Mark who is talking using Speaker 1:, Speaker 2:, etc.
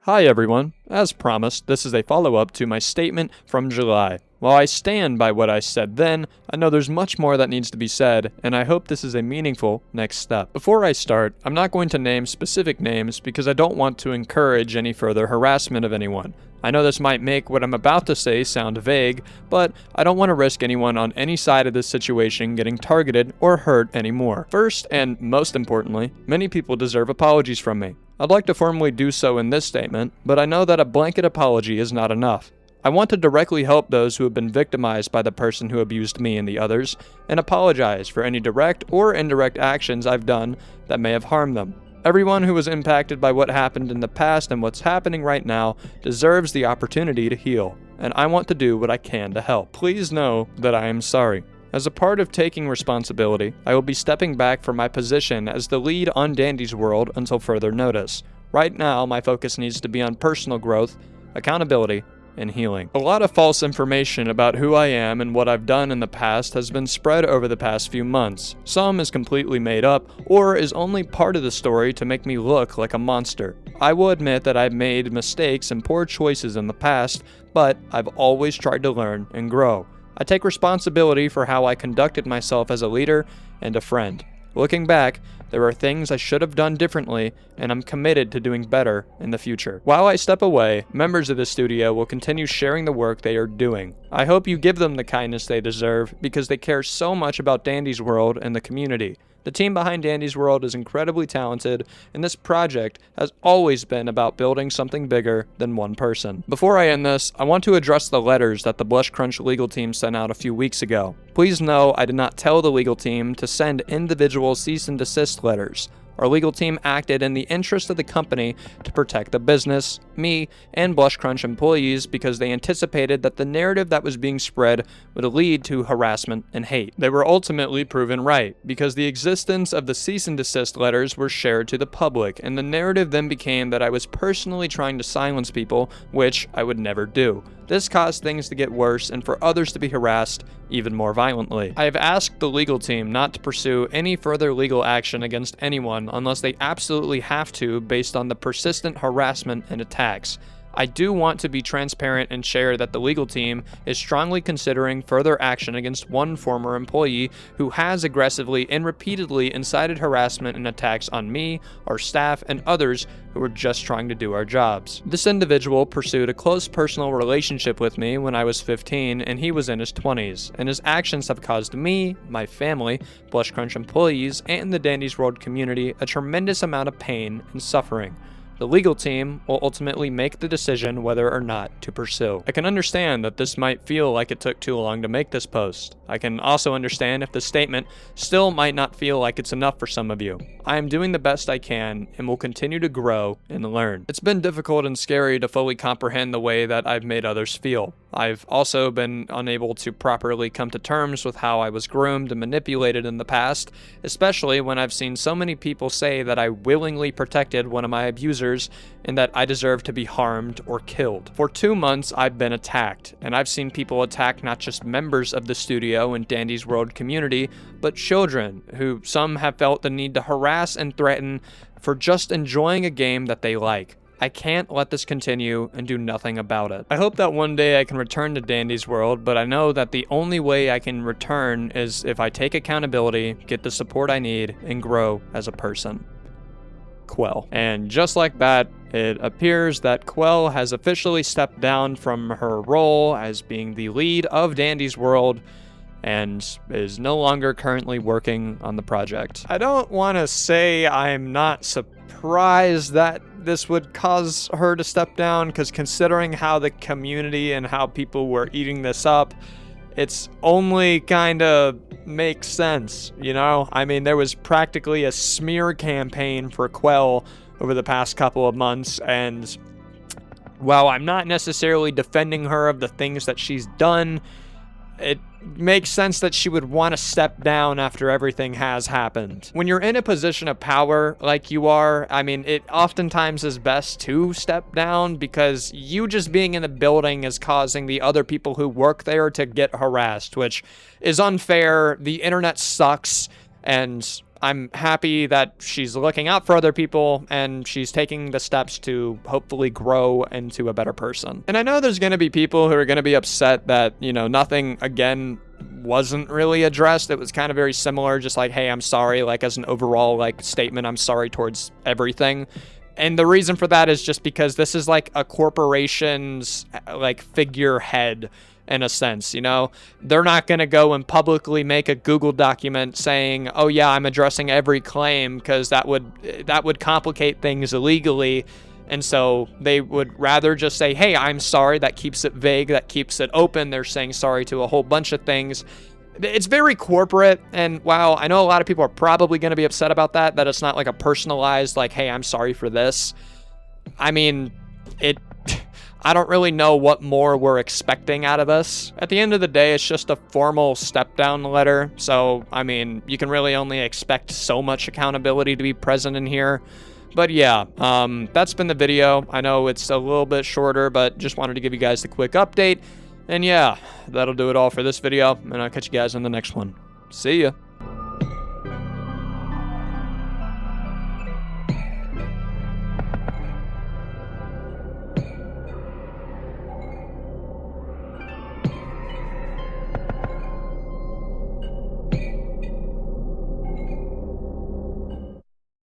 Speaker 1: Hi everyone. As promised, this is a follow-up to my statement from July. While I stand by what I said then, I know there's much more that needs to be said, and I hope this is a meaningful next step. Before I start, I'm not going to name specific names because I don't want to encourage any further harassment of anyone. I know this might make what I'm about to say sound vague, but I don't want to risk anyone on any side of this situation getting targeted or hurt anymore. First, and most importantly, many people deserve apologies from me. I'd like to formally do so in this statement, but I know that a blanket apology is not enough. I want to directly help those who have been victimized by the person who abused me and the others, and apologize for any direct or indirect actions I've done that may have harmed them. Everyone who was impacted by what happened in the past and what's happening right now deserves the opportunity to heal, and I want to do what I can to help. Please know that I am sorry. As a part of taking responsibility, I will be stepping back from my position as the lead on Dandy's World until further notice. Right now, my focus needs to be on personal growth, accountability, and healing. A lot of false information about who I am and what I've done in the past has been spread over the past few months. Some is completely made up, or is only part of the story to make me look like a monster. I will admit that I've made mistakes and poor choices in the past, but I've always tried to learn and grow. I take responsibility for how I conducted myself as a leader and a friend. Looking back, there are things I should have done differently, and I'm committed to doing better in the future. While I step away, members of the studio will continue sharing the work they are doing. I hope you give them the kindness they deserve because they care so much about Dandy's World and the community. The team behind Dandy's World is incredibly talented, and this project has always been about building something bigger than one person. Before I end this, I want to address the letters that the Blush Crunch legal team sent out a few weeks ago. Please know I did not tell the legal team to send individual cease and desist letters. Our legal team acted in the interest of the company to protect the business, me, and Blush Crunch employees because they anticipated that the narrative that was being spread would lead to harassment and hate. They were ultimately proven right because the existence of the cease and desist letters were shared to the public, and the narrative then became that I was personally trying to silence people, which I would never do. This caused things to get worse and for others to be harassed even more violently. I have asked the legal team not to pursue any further legal action against anyone unless they absolutely have to based on the persistent harassment and attacks. I do want to be transparent and share that the legal team is strongly considering further action against one former employee who has aggressively and repeatedly incited harassment and attacks on me, our staff, and others who were just trying to do our jobs. This individual pursued a close personal relationship with me when I was 15 and he was in his 20s, and his actions have caused me, my family, Blush Crunch employees, and the Dandy's World community a tremendous amount of pain and suffering. The legal team will ultimately make the decision whether or not to pursue. I can understand that this might feel like it took too long to make this post. I can also understand if the statement still might not feel like it's enough for some of you. I am doing the best I can and will continue to grow and learn. It's been difficult and scary to fully comprehend the way that I've made others feel. I've also been unable to properly come to terms with how I was groomed and manipulated in the past, especially when I've seen so many people say that I willingly protected one of my abusers and that I deserve to be harmed or killed. For 2 months, I've been attacked, and I've seen people attack not just members of the studio and Dandy's World community, but children, who some have felt the need to harass and threaten for just enjoying a game that they like. I can't let this continue and do nothing about it. I hope that one day I can return to Dandy's World, but I know that the only way I can return is if I take accountability, get the support I need, and grow as a person. Qwel. And just like that, it appears that Qwel has officially stepped down from her role as being the lead of Dandy's World and is no longer currently working on the project. I don't want to say I'm not surprised that this would cause her to step down, because considering how the community and how people were eating this up, it's only kind of makes sense, you know? I mean, there was practically a smear campaign for Qwel over the past couple of months, and while I'm not necessarily defending her of the things that she's done, it makes sense that she would want to step down after everything has happened. When you're in a position of power like you are, I mean, it oftentimes is best to step down because you just being in the building is causing the other people who work there to get harassed, which is unfair. The internet sucks, and I'm happy that she's looking out for other people and she's taking the steps to hopefully grow into a better person. And I know there's going to be people who are going to be upset that, you know, nothing, again, wasn't really addressed. It was kind of very similar, just like, hey, I'm sorry, like as an overall like statement, I'm sorry towards everything. And the reason for that is just because this is like a corporation's like figurehead in a sense, you know. They're not going to go and publicly make a Google document saying, oh yeah, I'm addressing every claim, because that would complicate things illegally. And so they would rather just say, hey, I'm sorry. That keeps it vague. That keeps it open. They're saying sorry to a whole bunch of things. It's very corporate. And while I know a lot of people are probably going to be upset about that it's not like a personalized, like, hey, I'm sorry for this. I mean, I don't really know what more we're expecting out of us. At the end of the day, it's just a formal step-down letter. So, I mean, you can really only expect so much accountability to be present in here. But yeah, that's been the video. I know it's a little bit shorter, but just wanted to give you guys the quick update. And yeah, that'll do it all for this video, and I'll catch you guys in the next one. See ya.